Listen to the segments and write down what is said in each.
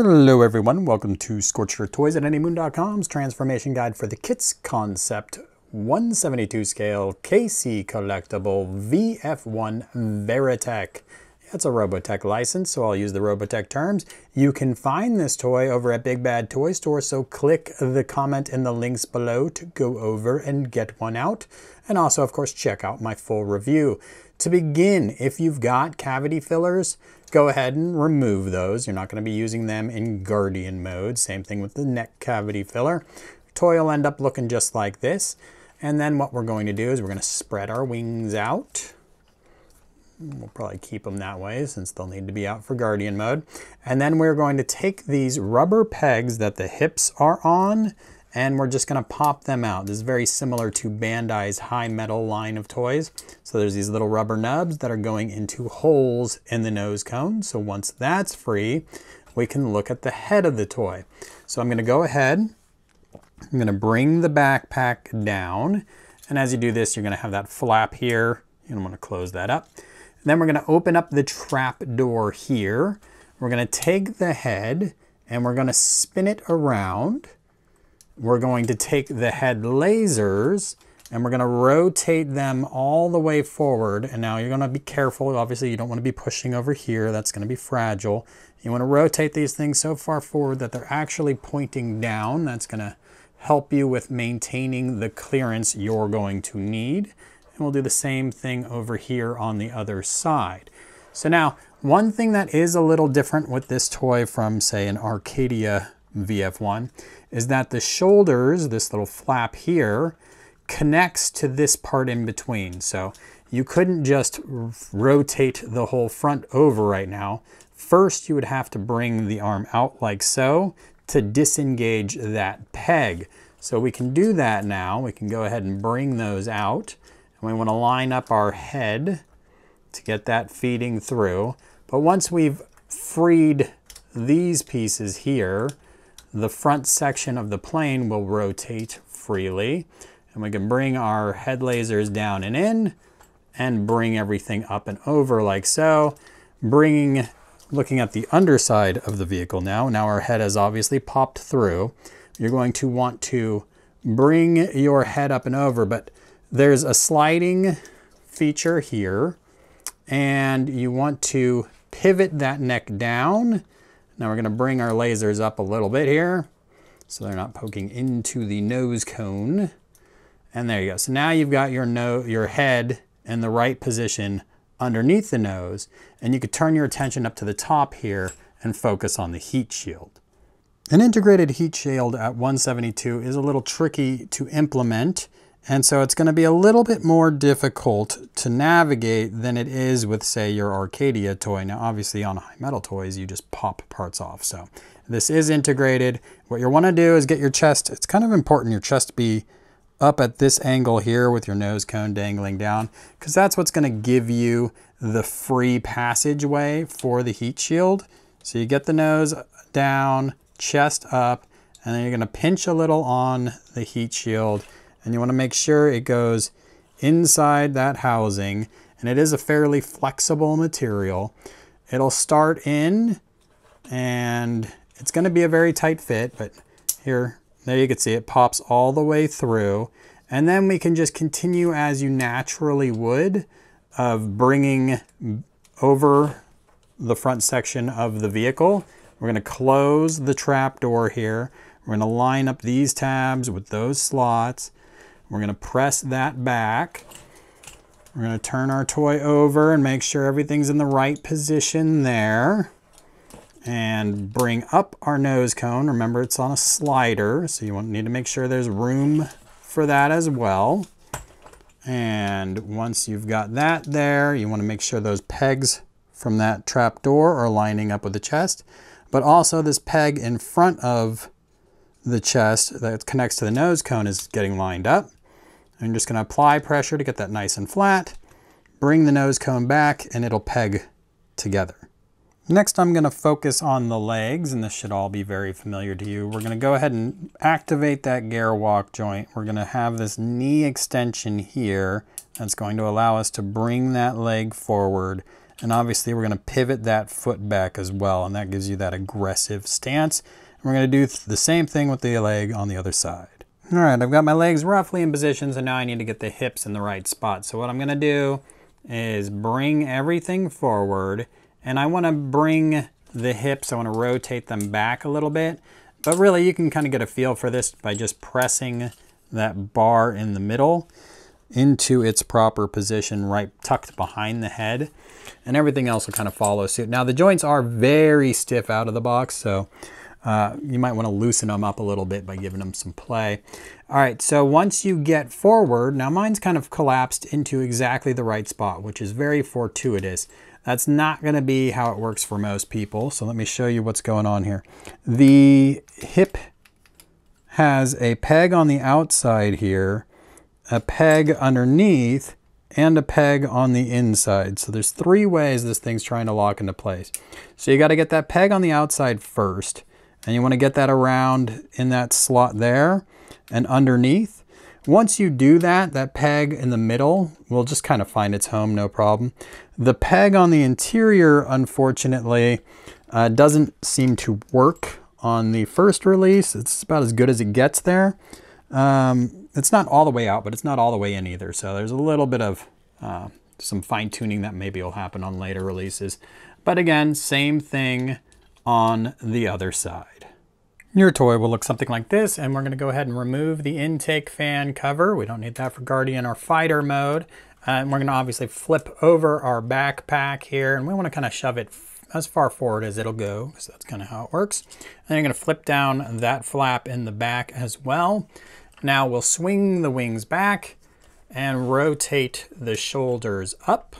Hello everyone, welcome to Scorcher Toys at anymoon.com's transformation guide for the KitzConcept 172 scale KC collectible VF1 Veritech. It's a Robotech license, so I'll use the Robotech terms. You can find this toy over at Big Bad Toy Store, so click the comment in the links below to go over and get one out. And also, of course, check out my full review. To begin, if you've got cavity fillers, go ahead and remove those. You're not going to be using them in Guardian mode. Same thing with the neck cavity filler. Toy will end up looking just like this. And then what we're going to do is we're going to spread our wings out. We'll probably keep them that way since they'll need to be out for Guardian mode. And then we're going to take these rubber pegs that the hips are on, and we're just going to pop them out. This is very similar to Bandai's high metal line of toys. So there's these little rubber nubs that are going into holes in the nose cone. So once that's free, we can look at the head of the toy. So I'm going to go ahead, I'm going to bring the backpack down. And as you do this, you're going to have that flap here. And I'm going to close that up. And then we're going to open up the trap door here. We're going to take the head and we're going to spin it around. We're going to take the head lasers and we're going to rotate them all the way forward. And now you're going to be careful. Obviously, you don't want to be pushing over here. That's going to be fragile. You want to rotate these things so far forward that they're actually pointing down. That's going to help you with maintaining the clearance you're going to need. And we'll do the same thing over here on the other side. So now, one thing that is a little different with this toy from, say, an Arcadia VF1 is that the shoulders, this little flap here, connects to this part in between. So you couldn't just rotate the whole front over right now. First, you would have to bring the arm out like so to disengage that peg. So we can do that now. We can go ahead and bring those out. And we want to line up our head to get that feeding through. But once we've freed these pieces here, the front section of the plane will rotate freely. And we can bring our head lasers down and in and bring everything up and over like so. Looking at the underside of the vehicle now. Now our head has obviously popped through. You're going to want to bring your head up and over, but there's a sliding feature here, and you want to pivot that neck down. Now we're going to bring our lasers up a little bit here so they're not poking into the nose cone. And there you go. So now you've got your head in the right position underneath the nose, and you could turn your attention up to the top here and focus on the heat shield. An integrated heat shield at 172 is a little tricky to implement. And so it's going to be a little bit more difficult to navigate than it is with, say, your Arcadia toy. Now, obviously on high metal toys, you just pop parts off. So this is integrated. What you want to do is get your chest. It's kind of important your chest be up at this angle here with your nose cone dangling down, because that's what's going to give you the free passageway for the heat shield. So you get the nose down, chest up, and then you're going to pinch a little on the heat shield. And you want to make sure it goes inside that housing. And it is a fairly flexible material. It'll start in, and it's going to be a very tight fit, but there you can see it pops all the way through. And then we can just continue as you naturally would of bringing over the front section of the vehicle. We're going to close the trap door here. We're going to line up these tabs with those slots. We're going to press that back. We're going to turn our toy over and make sure everything's in the right position there. And bring up our nose cone. Remember, it's on a slider, so you need to make sure there's room for that as well. And once you've got that there, you want to make sure those pegs from that trap door are lining up with the chest. But also this peg in front of the chest that connects to the nose cone is getting lined up. I'm just going to apply pressure to get that nice and flat, bring the nose cone back, and it'll peg together. Next, I'm going to focus on the legs, and this should all be very familiar to you. We're going to go ahead and activate that gear walk joint. We're going to have this knee extension here that's going to allow us to bring that leg forward And obviously we're going to pivot that foot back as well, and that gives you that aggressive stance. And we're going to do the same thing with the leg on the other side. All right, I've got my legs roughly in position, so now I need to get the hips in the right spot. So what I'm going to do is bring everything forward, and I want to bring the hips, I want to rotate them back a little bit. But really, you can kind of get a feel for this by just pressing that bar in the middle into its proper position, right tucked behind the head, and everything else will kind of follow suit. Now the joints are very stiff out of the box, so you might want to loosen them up a little bit by giving them some play. All right, so once you get forward, now mine's kind of collapsed into exactly the right spot, which is very fortuitous. That's not going to be how it works for most people, so let me show you what's going on here. The hip has a peg on the outside here, a peg underneath, and a peg on the inside. So there's 3 ways this thing's trying to lock into place. So you got to get that peg on the outside first, and you want to get that around in that slot there and underneath. Once you do that, that peg in the middle will just kind of find its home, no problem. The peg on the interior, unfortunately, doesn't seem to work on the first release. It's about as good as it gets there. It's not all the way out, but it's not all the way in either. So there's a little bit of some fine tuning that maybe will happen on later releases. But again, same thing on the other side. Your toy will look something like this, and we're going to go ahead and remove the intake fan cover. We don't need that for Guardian or Fighter mode. And we're going to obviously flip over our backpack here, and we want to kind of shove it as far forward as it'll go, because that's kind of how it works. And then you're going to flip down that flap in the back as well. Now we'll swing the wings back and rotate the shoulders up.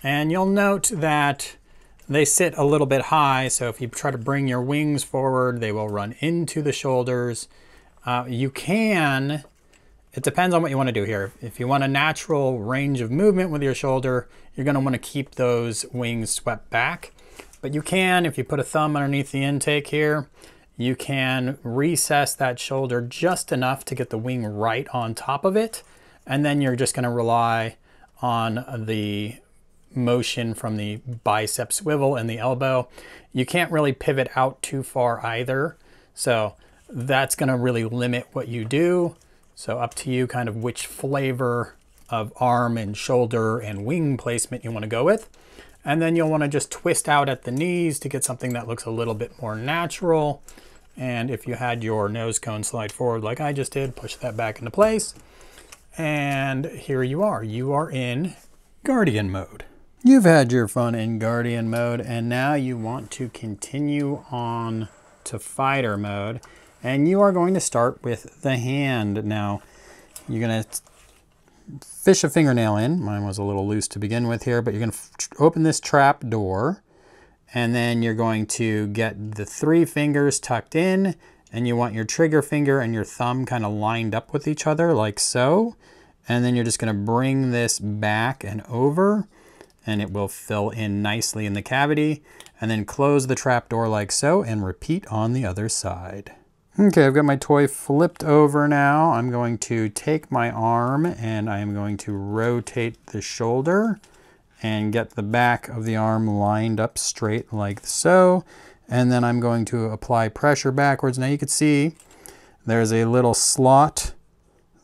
And you'll note that they sit a little bit high, so if you try to bring your wings forward, they will run into the shoulders. You can, it depends on what you want to do here. If you want a natural range of movement with your shoulder, you're going to want to keep those wings swept back. But you can, if you put a thumb underneath the intake here, you can recess that shoulder just enough to get the wing right on top of it. And then you're just going to rely on the motion from the bicep swivel and the elbow. You can't really pivot out too far either. So that's going to really limit what you do. So up to you kind of which flavor of arm and shoulder and wing placement you want to go with. And then you'll want to just twist out at the knees to get something that looks a little bit more natural. And if you had your nose cone slide forward like I just did, push that back into place. And here you are. You are in Guardian mode. You've had your fun in Guardian mode, and now you want to continue on to Fighter mode. And you are going to start with the hand. Now, you're going to fish a fingernail in. Mine was a little loose to begin with here, but you're going to open this trap door, and then you're going to get the 3 fingers tucked in, and you want your trigger finger and your thumb kind of lined up with each other like so. And then you're just going to bring this back and over, and it will fill in nicely in the cavity, and then close the trap door like so, and repeat on the other side. Okay, I've got my toy flipped over now. I'm going to take my arm and I am going to rotate the shoulder and get the back of the arm lined up straight like so. And then I'm going to apply pressure backwards. Now you can see there's a little slot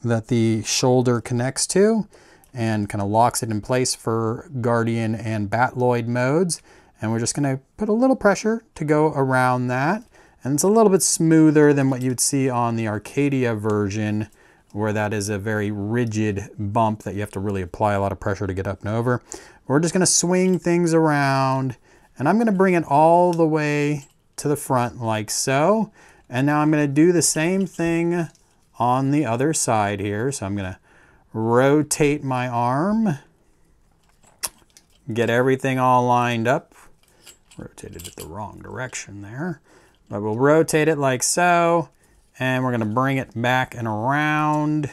that the shoulder connects to and kind of locks it in place for Guardian and Battloid modes. And we're just going to put a little pressure to go around that. And it's a little bit smoother than what you'd see on the Arcadia version, where that is a very rigid bump that you have to really apply a lot of pressure to get up and over. We're just going to swing things around, and I'm going to bring it all the way to the front like so. And now I'm going to do the same thing on the other side here. So I'm going to rotate my arm, get everything all lined up. Rotated it the wrong direction there. But we'll rotate it like so, and we're going to bring it back and around.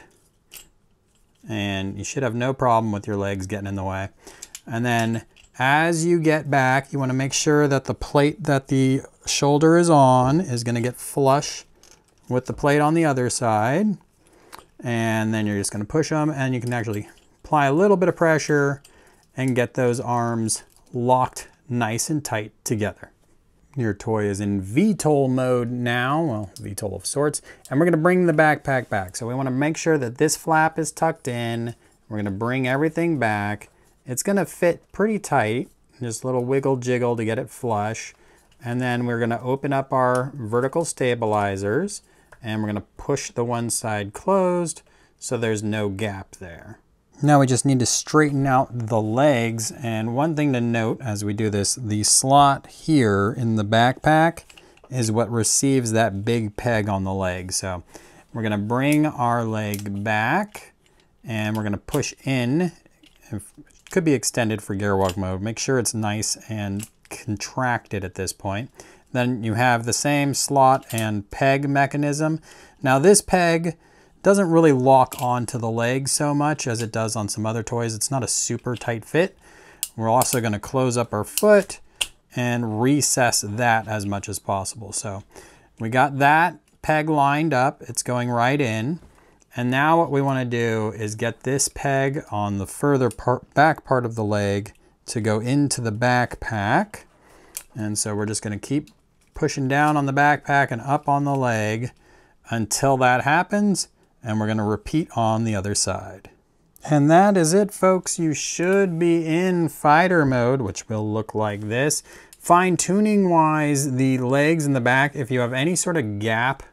And you should have no problem with your legs getting in the way. And then as you get back, you want to make sure that the plate that the shoulder is on is going to get flush with the plate on the other side. And then you're just going to push them, and you can actually apply a little bit of pressure, and get those arms locked nice and tight together. Your toy is in VTOL mode now, well, VTOL of sorts, and we're gonna bring the backpack back. So we wanna make sure that this flap is tucked in. We're gonna bring everything back. It's gonna fit pretty tight, just a little wiggle jiggle to get it flush. And then we're gonna open up our vertical stabilizers, and we're gonna push the one side closed so there's no gap there. Now we just need to straighten out the legs, and one thing to note as we do this, the slot here in the backpack is what receives that big peg on the leg. So we're gonna bring our leg back and we're gonna push in. It could be extended for gearwalk mode. Make sure it's nice and contracted at this point. Then you have the same slot and peg mechanism. Now this peg doesn't really lock onto the leg so much as it does on some other toys. It's not a super tight fit. We're also going to close up our foot and recess that as much as possible. So we got that peg lined up. It's going right in. And now what we want to do is get this peg on the further back part of the leg to go into the backpack. And so we're just going to keep pushing down on the backpack and up on the leg until that happens. And we're going to repeat on the other side. And that is it, folks. You should be in fighter mode, which will look like this. Fine-tuning wise, the legs in the back, if you have any sort of gap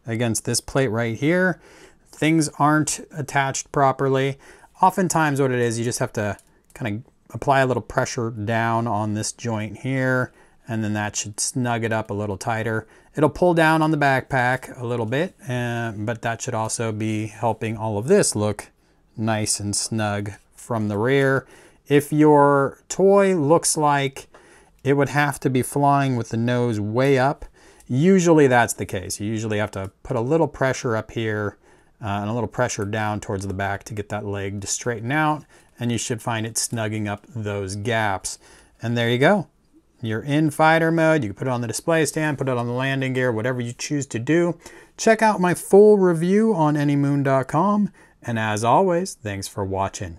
against this plate right here, things aren't attached properly. Oftentimes what it is, you just have to kind of apply a little pressure down on this joint here, and then that should snug it up a little tighter. It'll pull down on the backpack a little bit, but that should also be helping all of this look nice and snug from the rear. If your toy looks like it would have to be flying with the nose way up, usually that's the case. You usually have to put a little pressure up here and a little pressure down towards the back to get that leg to straighten out, and you should find it snugging up those gaps. And there you go. You're in fighter mode. You can put it on the display stand, put it on the landing gear, whatever you choose to do. Check out my full review on anymoon.com. And as always, thanks for watching.